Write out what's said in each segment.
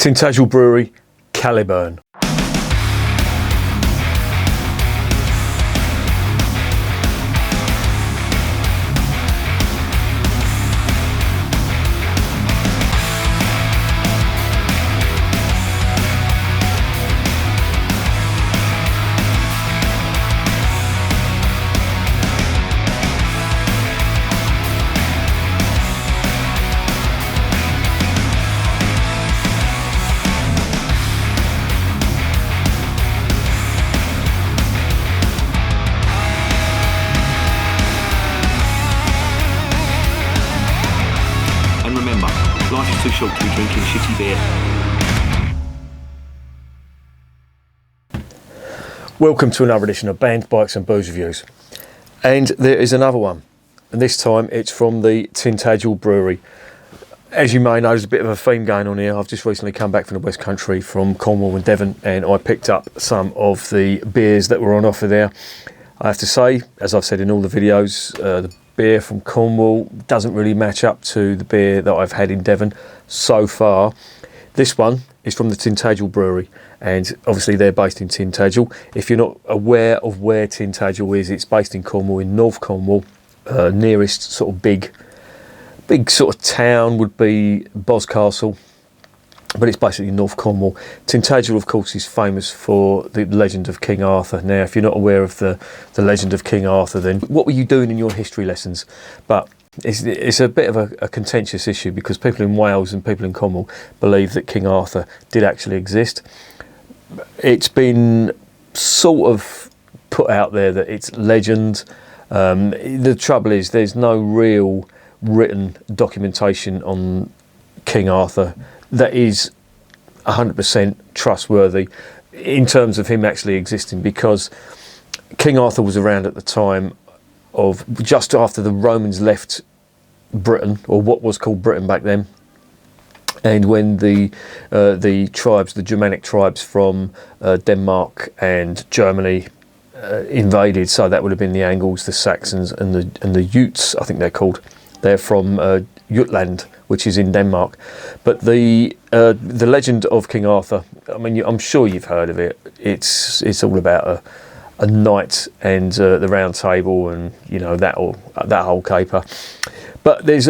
Tintagel Brewery, Caliburn. Life is too short to be drinking shitty beer. Welcome to another edition of Band, Bikes and Booze Reviews. And there is another one. And this time it's from the Tintagel Brewery. As you may know, there's a bit of a theme going on here. I've just recently come back from the West Country, from Cornwall and Devon, and I picked up some of the beers that were on offer there. I have to say, as I've said in all the videos, the beer from Cornwall doesn't really match up to the beer that I've had in Devon so far. This one is from the Tintagel Brewery, and obviously they're based in Tintagel. If you're not aware of where Tintagel is, it's based in Cornwall, in North Cornwall. Nearest sort of big sort of town would be Boscastle, but it's basically North Cornwall. Tintagel, of course, is famous for the legend of King Arthur. Now, if you're not aware of the legend of King Arthur, then what were you doing in your history lessons? But it's a bit of a contentious issue, because people in Wales and people in Cornwall believe that King Arthur did actually exist. It's been sort of put out there that it's legend. The trouble is, there's no real written documentation on King Arthur that is 100% trustworthy in terms of him actually existing, because King Arthur was around at the time of just after the Romans left Britain, or what was called Britain back then, and when the tribes, the Germanic tribes from Denmark and Germany invaded. So that would have been the Angles, the Saxons, and the Utes, I think they're called. They're from Jutland, which is in Denmark. But the legend of King Arthur, I mean, I'm sure you've heard of it. It's all about a knight and the round table, and you know that whole caper. But there's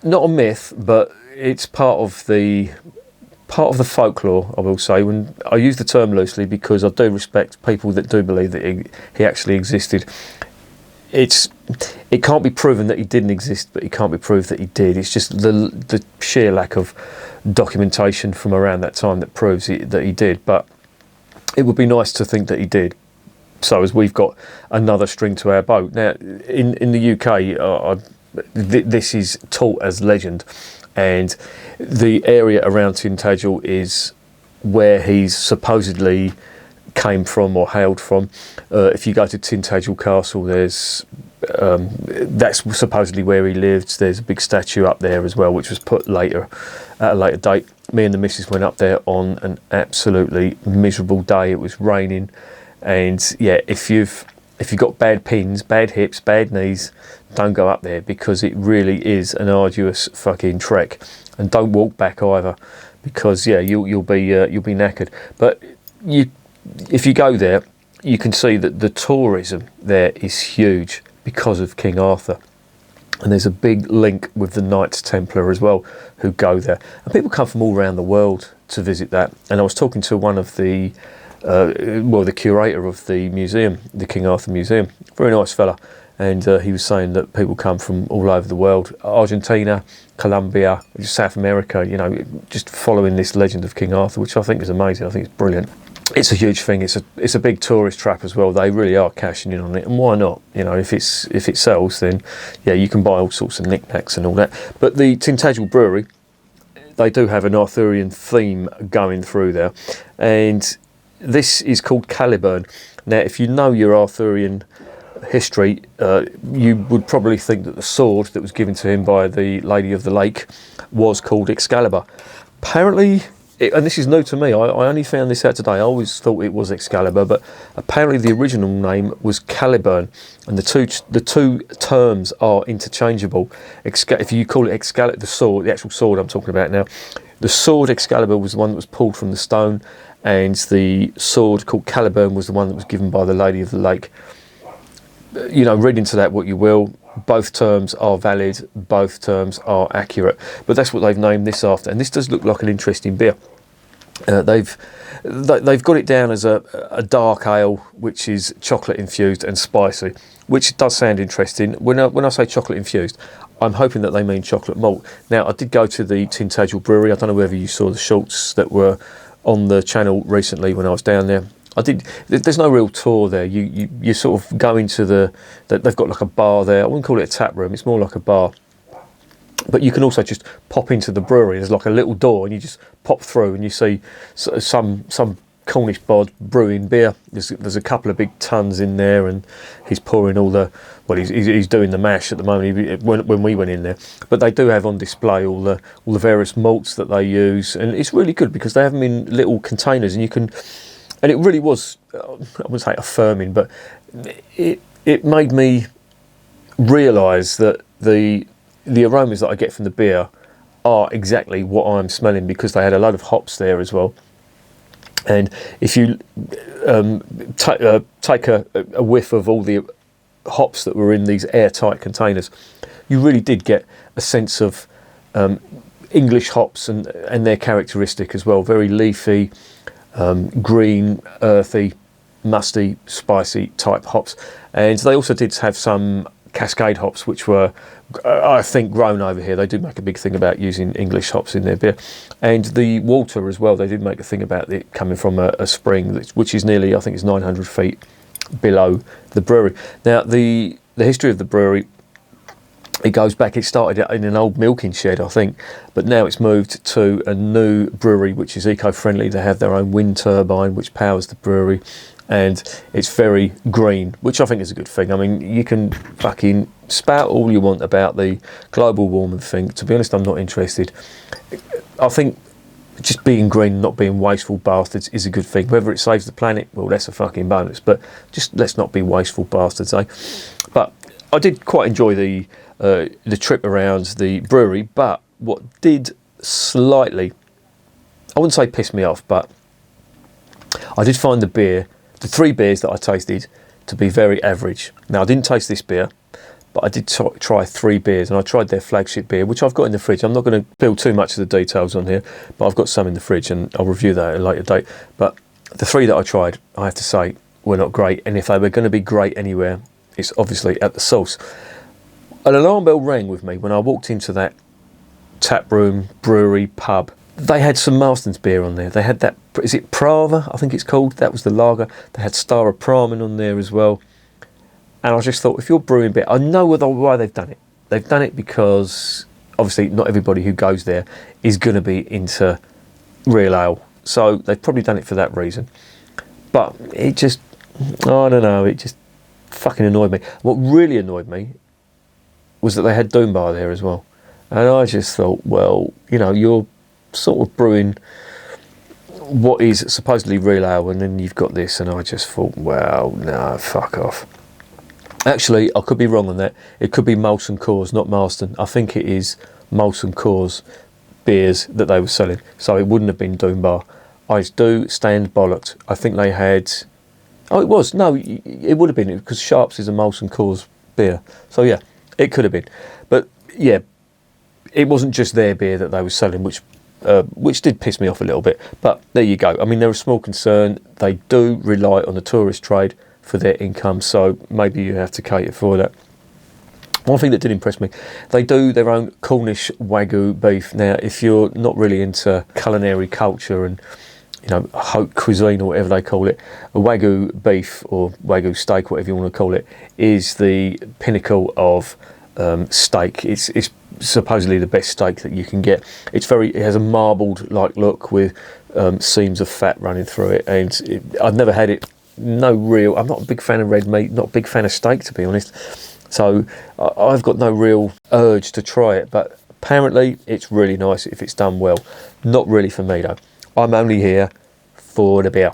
not a myth, but it's part of the folklore, I will say. When I use the term loosely, because I do respect people that do believe that he actually existed. It can't be proven that he didn't exist, but it can't be proved that he did. It's just the sheer lack of documentation from around that time that proves that he did. But it would be nice to think that he did, so as we've got another string to our bow. Now, in the UK, this is taught as legend, and the area around Tintagel is where he's supposedly came from or hailed from. If you go to Tintagel Castle, that's supposedly where he lived. There's a big statue up there as well, which was put later, at a later date. Me and the missus went up there on an absolutely miserable day. It was raining, and yeah, if you've got bad pins, bad hips, bad knees, don't go up there, because it really is an arduous fucking trek. And don't walk back either, because yeah, you'll be knackered. But if you go there, you can see that the tourism there is huge because of King Arthur. And there's a big link with the Knights Templar as well, who go there. And people come from all around the world to visit that. And I was talking to one of the curator of the museum, the King Arthur Museum, very nice fella. And he was saying that people come from all over the world, Argentina, Colombia, South America, you know, just following this legend of King Arthur, which I think is amazing. I think it's brilliant. It's a huge thing. It's a big tourist trap as well. They really are cashing in on it, and why not? You know, if it sells, then yeah, you can buy all sorts of knickknacks and all that. But the Tintagel Brewery, they do have an Arthurian theme going through there, and this is called Caliburn. Now, if you know your Arthurian history, you would probably think that the sword that was given to him by the Lady of the Lake was called Excalibur. Apparently, and this is new to me, I only found this out today. I always thought it was Excalibur, but apparently the original name was Caliburn, and the two terms are interchangeable. If you call it Excalibur, the sword, the actual sword I'm talking about now, The sword Excalibur was the one that was pulled from the stone, and the sword called Caliburn was the one that was given by the Lady of the Lake. You know, read into that what you will. Both terms are valid, both terms are accurate, but that's what they've named this after. And this does look like an interesting beer. They've got it down as a dark ale, which is chocolate infused and spicy, which does sound interesting. When I say chocolate infused, I'm hoping that they mean chocolate malt. Now, I did go to the Tintagel Brewery. I don't know whether you saw the shorts that were on the channel recently when I was down there. I did. There's no real tour there. You sort of go into they've got like a bar there. I wouldn't call it a tap room. It's more like a bar. But you can also just pop into the brewery. There's like a little door, and you just pop through, and you see some Cornish bod brewing beer. There's a couple of big tons in there, and he's pouring all the. Well, he's doing the mash at the moment when we went in there. But they do have on display all the various malts that they use, and it's really good because they have them in little containers, and you can. And it really was, I wouldn't say affirming, but it made me realise that the aromas that I get from the beer are exactly what I'm smelling, because they had a load of hops there as well. And if you take a whiff of all the hops that were in these airtight containers, you really did get a sense of English hops and their characteristic as well. Very leafy, green, earthy, musty, spicy type hops. And they also did have some Cascade hops, which were, I think, grown over here. They do make a big thing about using English hops in their beer. And the water as well, they did make a thing about it coming from a spring, which is nearly, I think it's 900 feet below the brewery. Now, the history of the brewery, it goes back, it started in an old milking shed, I think, but now it's moved to a new brewery, which is eco-friendly. They have their own wind turbine, which powers the brewery, and it's very green, which I think is a good thing. I mean, you can fucking spout all you want about the global warming thing. To be honest, I'm not interested. I think just being green and not being wasteful bastards is a good thing. Whether it saves the planet, well, that's a fucking bonus, but just let's not be wasteful bastards, eh? But I did quite enjoy the trip around the brewery, but what did slightly, I wouldn't say piss me off, but I did find the 3 beers that I tasted, to be very average. Now, I didn't taste this beer, but I did try 3 beers, and I tried their flagship beer, which I've got in the fridge. I'm not going to build too much of the details on here, but I've got some in the fridge, and I'll review that at a later date. But the 3 that I tried, I have to say, were not great, and if they were going to be great anywhere, it's obviously at the source. An alarm bell rang with me when I walked into that tap room, brewery, pub. They had some Marston's beer on there. They had that, is it Prava, I think it's called? That was the lager. They had Star of Pramen on there as well. And I just thought, if you're brewing beer, I know why they've done it. They've done it because, obviously, not everybody who goes there is going to be into real ale. So they've probably done it for that reason. But it just, I don't know, it just fucking annoyed me. What really annoyed me was that they had Doom Bar there as well. And I just thought, well, you know, you're sort of brewing what is supposedly real ale, and then you've got this, and I just thought, well, no, fuck off. Actually, I could be wrong on that. It could be Molson Coors, not Marston. I think it is Molson Coors beers that they were selling, so it wouldn't have been Doom Bar. I do stand bollocked. I think they had... Oh, it was. No, it would have been, because Sharps is a Molson Coors beer. So, yeah, it could have been. But, yeah, it wasn't just their beer that they were selling, which did piss me off a little bit. But there you go. I mean, they're a small concern. They do rely on the tourist trade for their income, so maybe you have to cater for that. One thing that did impress me, they do their own Cornish Wagyu beef. Now, if you're not really into culinary culture and, you know, haute cuisine or whatever they call it, a Wagyu beef or Wagyu steak, whatever you want to call it, is the pinnacle of steak. It's supposedly the best steak that you can get. It has a marbled like look with seams of fat running through it, and I've never had it. I'm not a big fan of red meat, not a big fan of steak, to be honest, so I've got no real urge to try it, but apparently it's really nice if it's done well. Not really for me though. I'm only here for the beer.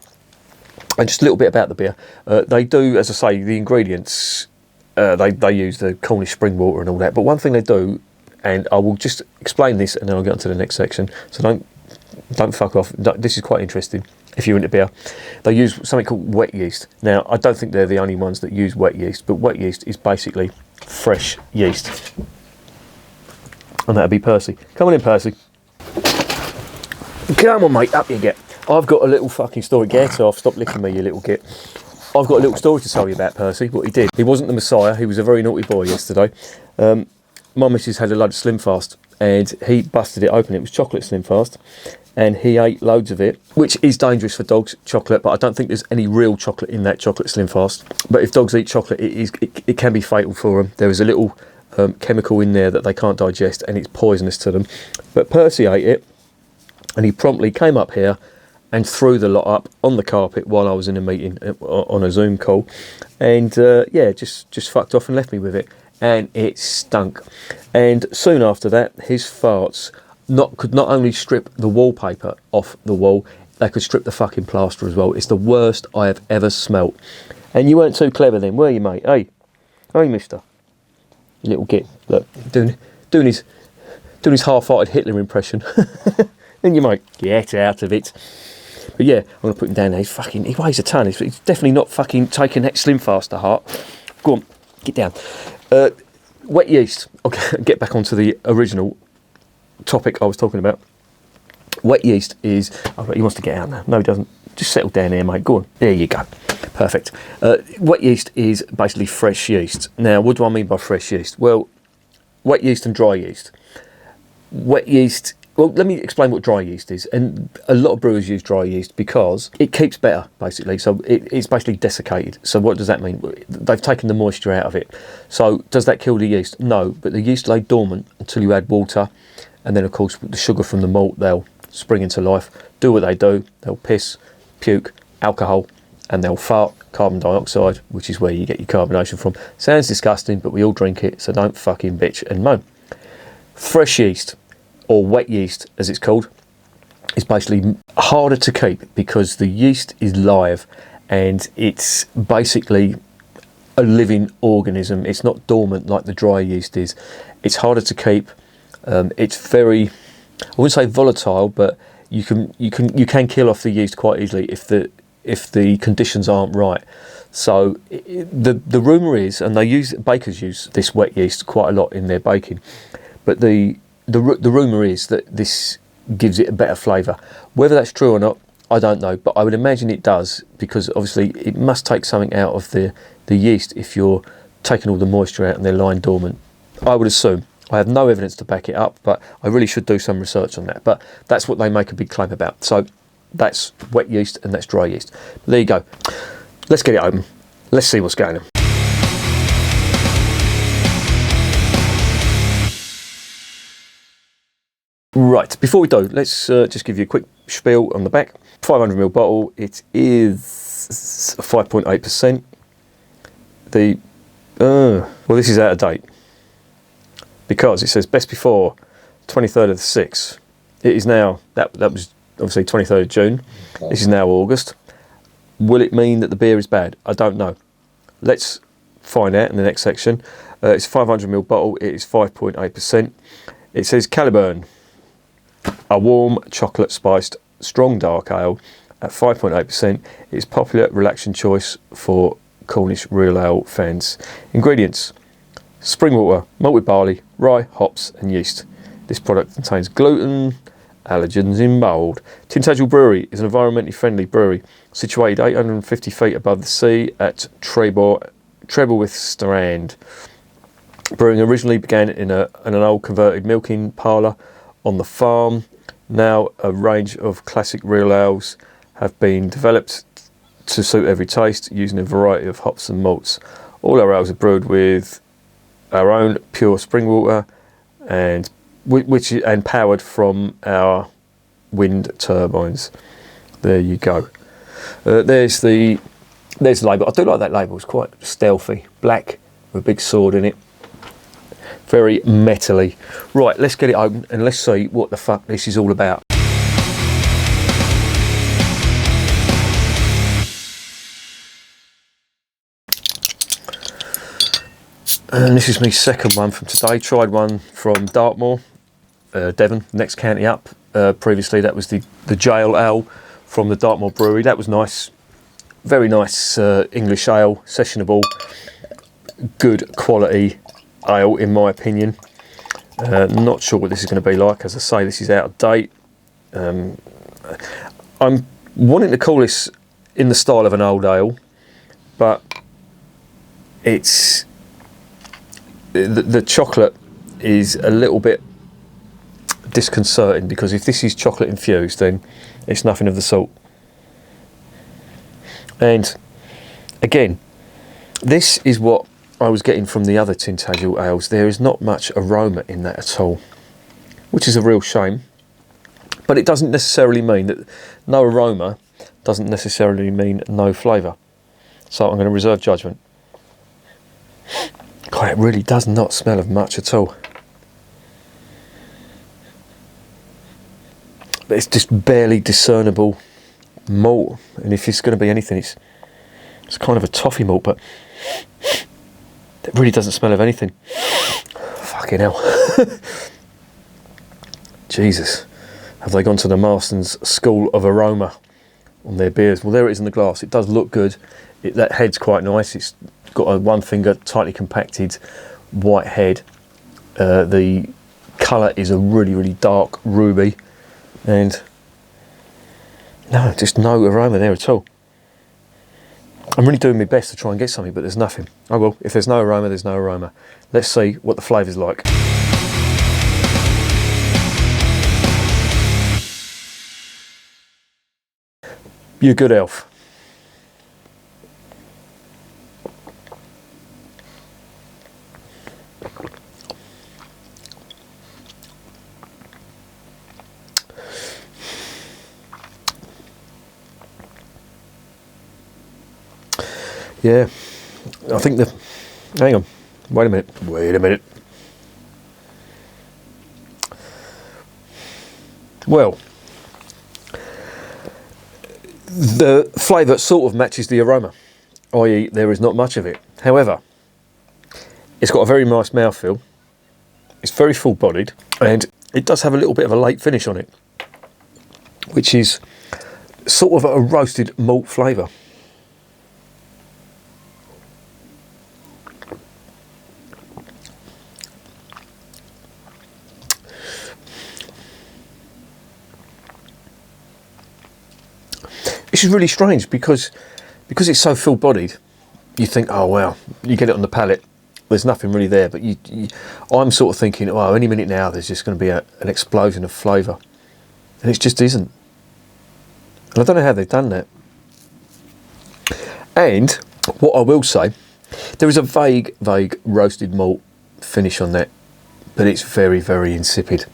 And just a little bit about the beer. They do, as I say, the ingredients, they use the Cornish spring water and all that, but one thing they do, and I will just explain this and then I'll get on to the next section, so don't don't fuck off. This is quite interesting if you're into beer. They use something called wet yeast. Now, I don't think they're the only ones that use wet yeast, but wet yeast is basically fresh yeast. And that'd be Percy. Come on in, Percy. Come on, mate, up you get. I've got a little fucking story. Get off, stop licking me, you little git. I've got a little story to tell you about Percy, what he did. He wasn't the Messiah, he was a very naughty boy yesterday. My missus had a load of Slim Fast, and he busted it open. It was chocolate Slim Fast, and he ate loads of it, which is dangerous for dogs, chocolate, but I don't think there's any real chocolate in that chocolate Slim Fast. But if dogs eat chocolate, it can be fatal for them. There is a little chemical in there that they can't digest, and it's poisonous to them. But Percy ate it, and he promptly came up here and threw the lot up on the carpet while I was in a meeting on a Zoom call, and yeah, just fucked off and left me with it, and it stunk. And soon after that, his farts could not only strip the wallpaper off the wall, they could strip the fucking plaster as well. It's the worst I have ever smelt. And you weren't too clever then, were you, mate? Hey, mister, you little git. Look, doing his half-hearted Hitler impression. And you might get out of it. But yeah, I'm going to put him down there. He weighs a ton. He's definitely not fucking taking that Slim Fast to heart. Go on, get down. Wet yeast. Okay, get back onto the original topic I was talking about. Wet yeast is... Oh, he wants to get out now. No, he doesn't. Just settle down here, mate. Go on. There you go. Perfect. Wet yeast is basically fresh yeast. Now, what do I mean by fresh yeast? Well, wet yeast and dry yeast. Wet yeast... Well, let me explain what dry yeast is. And a lot of brewers use dry yeast because it keeps better, basically. So it's basically desiccated. So what does that mean? They've taken the moisture out of it. So does that kill the yeast? No, but the yeast lay dormant until you add water. And then, of course, the sugar from the malt, they'll spring into life, do what they do. They'll piss, puke, alcohol, and they'll fart carbon dioxide, which is where you get your carbonation from. Sounds disgusting, but we all drink it, so don't fucking bitch and moan. Fresh yeast, or wet yeast as it's called, is basically harder to keep because the yeast is live and it's basically a living organism. It's not dormant like the dry yeast is. It's harder to keep. It's very, I wouldn't say volatile, but you can kill off the yeast quite easily if the conditions aren't right. So the rumour is, and bakers use this wet yeast quite a lot in their baking, but the rumour is that this gives it a better flavour. Whether that's true or not, I don't know, but I would imagine it does, because obviously it must take something out of the yeast if you're taking all the moisture out and they're lying dormant. I would assume. I have no evidence to back it up, but I really should do some research on that. But that's what they make a big claim about. So that's wet yeast and that's dry yeast. But there you go. Let's get it open. Let's see what's going on. Right, before we do, let's just give you a quick spiel on the back. 500ml bottle, it is 5.8%. Well, this is out of date because it says best before 23rd of the 6th. It is now, that was obviously 23rd of June. Okay. This is now August. Will it mean that the beer is bad? I don't know. Let's find out in the next section. It's a 500ml bottle, it is 5.8%. It says Caliburn, a warm chocolate spiced strong dark ale at 5.8%. It's popular relaxing choice for Cornish real ale fans. Ingredients: spring water, malted barley, rye, hops and yeast. This product contains gluten, allergens in bold. Tintagel Brewery is an environmentally friendly brewery situated 850 feet above the sea at Treblewyth Strand. Brewing originally began in an old converted milking parlour on the farm. Now a range of classic real ales have been developed to suit every taste using a variety of hops and malts. All our ales are brewed with our own pure spring water and powered from our wind turbines. There you go. There's the label. I do like that label. It's quite stealthy, black with a big sword in it. Very metally. Right, let's get it open and let's see what the fuck this is all about. And this is my second one from today. Tried one from Dartmoor, Devon, next county up, previously. That was the Jail Ale from the Dartmoor Brewery. That was nice, very nice English ale, sessionable, good quality ale in my opinion. Not sure what this is going to be like. As I say, this is out of date. I'm wanting to call this in the style of an old ale, but it's the chocolate is a little bit disconcerting, because if this is chocolate infused, then it's nothing of the sort. And again, this is what I was getting from the other Tintagel ales. There is not much aroma in that at all, which is a real shame. But it doesn't necessarily mean that no aroma doesn't necessarily mean no flavour. So I'm going to reserve judgment. God, it really does not smell of much at all. But it's just barely discernible malt. And if it's going to be anything, it's kind of a toffee malt, but it really doesn't smell of anything. Fucking hell. Jesus. Have they gone to the Marston's School of Aroma on their beers? Well, there it is in the glass. It does look good. That head's quite nice. It's got a one finger tightly compacted white head. The colour is a really, really dark ruby. And no, just no aroma there at all. I'm really doing my best to try and get something, but there's nothing. Oh well, if there's no aroma, there's no aroma. Let's see what the flavour's like. You good elf. Yeah, I think hang on, wait a minute. Well, the flavour sort of matches the aroma, i.e. there is not much of it. However, it's got a very nice mouthfeel, it's very full bodied, and it does have a little bit of a late finish on it, which is sort of a roasted malt flavour. This is really strange because it's so full-bodied. You think, oh wow, you get it on the palate. There's nothing really there, but I'm sort of thinking, oh, any minute now there's just going to be an explosion of flavour, and it just isn't. And I don't know how they've done that. And what I will say, there is a vague roasted malt finish on that, but it's very, very insipid,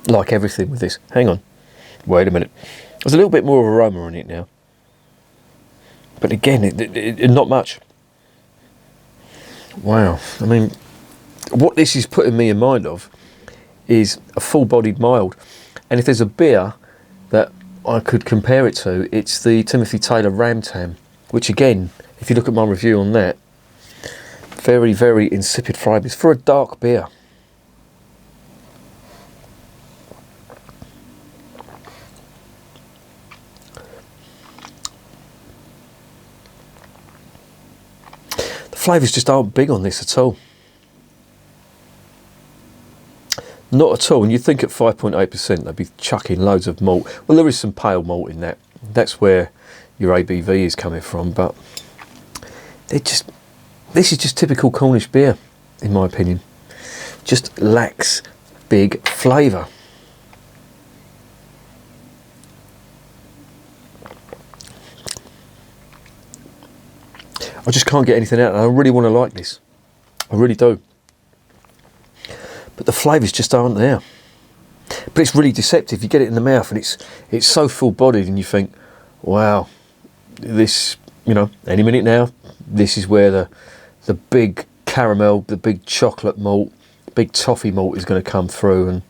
like everything with this. Hang on, wait a minute. There's a little bit more of aroma on it now, but again, it not much. Wow, I mean, what this is putting me in mind of is a full-bodied mild, and if there's a beer that I could compare it to, it's the Timothy Taylor Ramtam, which again, if you look at my review on that, very, very insipid flavours for a dark beer. Flavours just aren't big on this at all. Not at all. And you'd think at 5.8% they'd be chucking loads of malt. Well, there is some pale malt in that. That's where your ABV is coming from. But this is just typical Cornish beer, in my opinion. Just lacks big flavour. I just can't get anything out, and I really want to like this. I really do. But the flavours just aren't there. But it's really deceptive. You get it in the mouth, and it's so full-bodied, and you think, wow, this, any minute now, this is where the big caramel, the big chocolate malt, big toffee malt is going to come through, and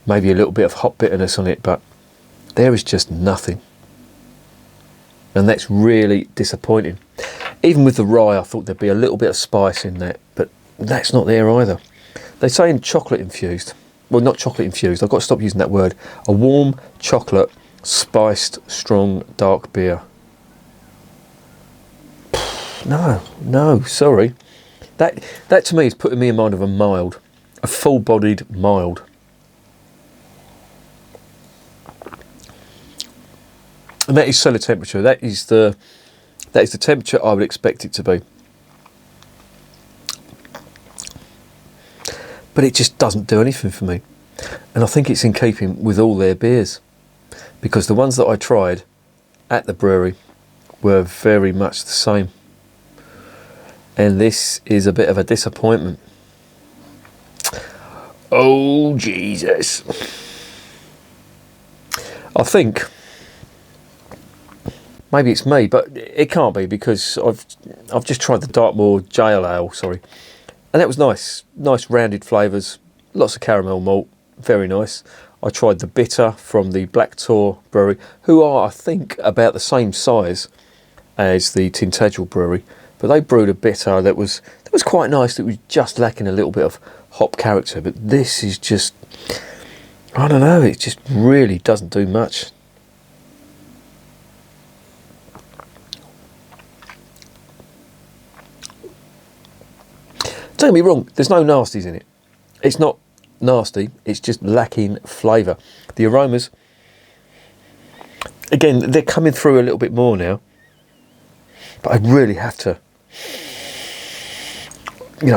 maybe a little bit of hot bitterness on it, but there is just nothing. And that's really disappointing. Even with the rye, I thought there'd be a little bit of spice in that, but that's not there either. They're saying chocolate infused. well, not chocolate infused, I've got to stop using that word, a warm chocolate spiced strong dark beer. No, sorry. That to me is putting me in mind of a mild, a full-bodied mild. And that is cellar temperature. That is the temperature I would expect it to be. But it just doesn't do anything for me. And I think it's in keeping with all their beers, because the ones that I tried at the brewery were very much the same. And this is a bit of a disappointment. Oh, Jesus. I think maybe it's me, but it can't be, because I've just tried the Dartmoor Jail Ale, and that was nice rounded flavours, lots of caramel malt, very nice. I tried the bitter from the Black Tor Brewery, who are, I think, about the same size as the Tintagel Brewery, but they brewed a bitter that was quite nice. It was just lacking a little bit of hop character, but this is just, I don't know, it just really doesn't do much. Don't get me wrong, there's no nasties in it. It's not nasty, it's just lacking flavour. The aromas, again, they're coming through a little bit more now, but I really have to,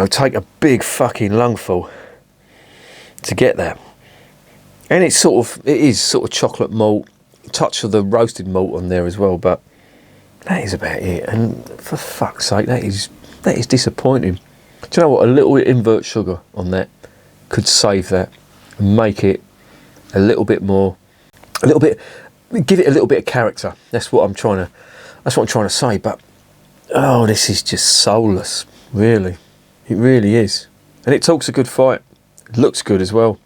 take a big fucking lungful to get that. And it is sort of chocolate malt, a touch of the roasted malt on there as well, but that is about it. And for fuck's sake, that is disappointing. Do you know what? A little invert sugar on that could save that and make it a little bit more, give it a little bit of character. That's what I'm trying to say. But oh, this is just soulless, really. It really is. And it talks a good fight. It looks good as well.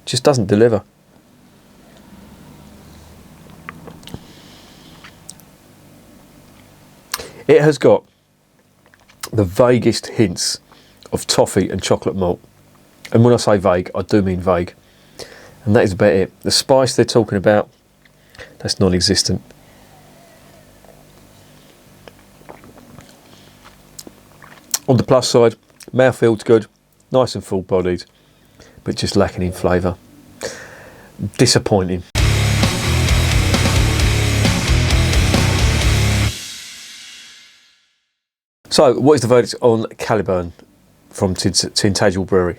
Just doesn't deliver. It has got the vaguest hints of toffee and chocolate malt. And when I say vague, I do mean vague. And that is about it. The spice they're talking about, that's non-existent. On the plus side, mouthfeel's good, nice and full-bodied, but just lacking in flavour. Disappointing. So, what is the verdict on Caliburn from Tintagel Brewery?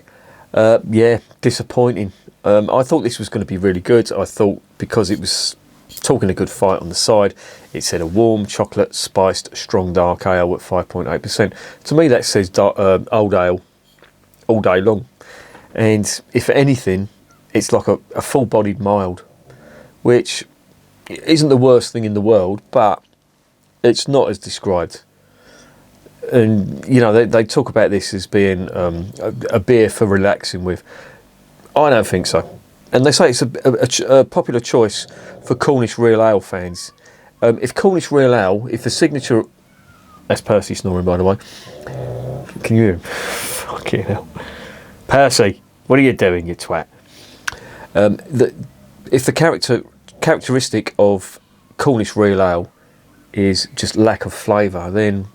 Yeah, disappointing. I thought this was going to be really good. I thought, because it was talking a good fight on the side, it said a warm chocolate spiced strong dark ale at 5.8%. To me, that says old ale all day long. And if anything, it's like a full-bodied mild, which isn't the worst thing in the world, but it's not as described. And they talk about this as being a beer for relaxing with. I don't think so. And they say it's a popular choice for Cornish Real Ale fans. If Cornish Real Ale, if the signature, that's Percy snoring, by the way. Can you hear him? Fucking hell, Percy, what are you doing, you twat? If the characteristic of Cornish Real Ale is just lack of flavour, then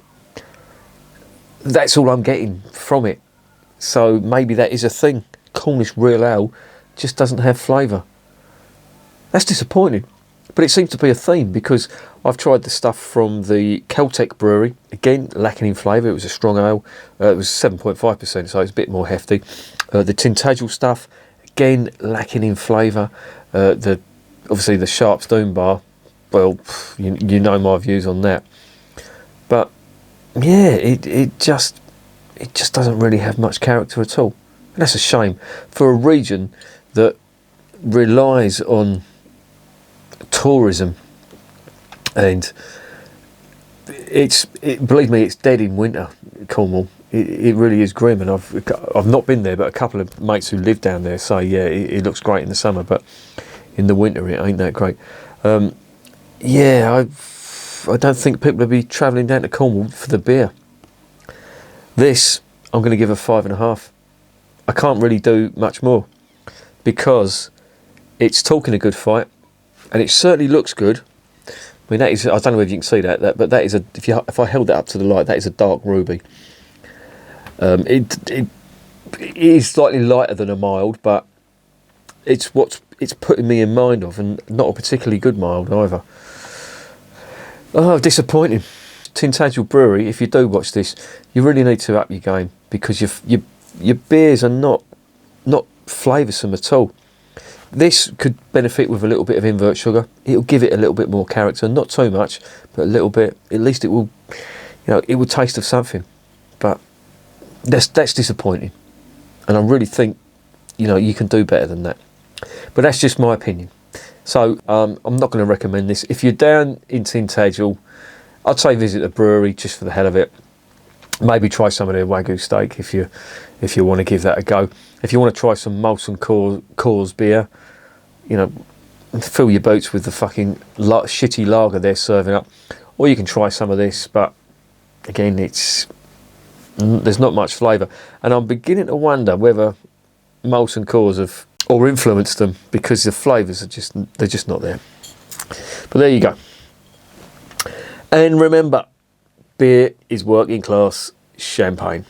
that's all I'm getting from it. So maybe that is a thing. Cornish Real Ale just doesn't have flavour. That's disappointing. But it seems to be a theme, because I've tried the stuff from the Celtic Brewery, again lacking in flavour. It was a strong ale. It was 7.5%, so it's a bit more hefty. The Tintagel stuff, again lacking in flavour. Obviously the Sharps Doom Bar, well, you know my views on that. But yeah, it just doesn't really have much character at all. And that's a shame for a region that relies on tourism, and believe me, it's dead in winter. Cornwall, it really is grim, and I've not been there, but a couple of mates who live down there say, yeah, it looks great in the summer, but in the winter it ain't that great. Yeah, I don't think people will be travelling down to Cornwall for the beer. This I'm going to give a 5.5. I can't really do much more. because it's talking a good fight, and it certainly looks good. I mean, that is, I don't know if you can see that but that is a, if I held that up to the light, that is a dark ruby. It is slightly lighter than a mild, but it's what it's putting me in mind of, and not a particularly good mild either. Oh, disappointing. Tintagel Brewery, if you do watch this, you really need to up your game, because your beers are not flavoursome at all. This could benefit with a little bit of invert sugar. It'll give it a little bit more character, not too much, but a little bit. At least it will, it will taste of something. But that's disappointing, and I really think, you can do better than that. But that's just my opinion. So I'm not going to recommend this. If you're down in Tintagel, I'd say visit the brewery just for the hell of it. Maybe try some of their Wagyu steak if you want to give that a go. If you want to try some Molson Coors beer, fill your boots with the fucking shitty lager they're serving up. Or you can try some of this, but again, there's not much flavour. And I'm beginning to wonder whether Molson Coors have or influenced them, because the flavours they're just not there. But there you go. And remember, beer is working class champagne.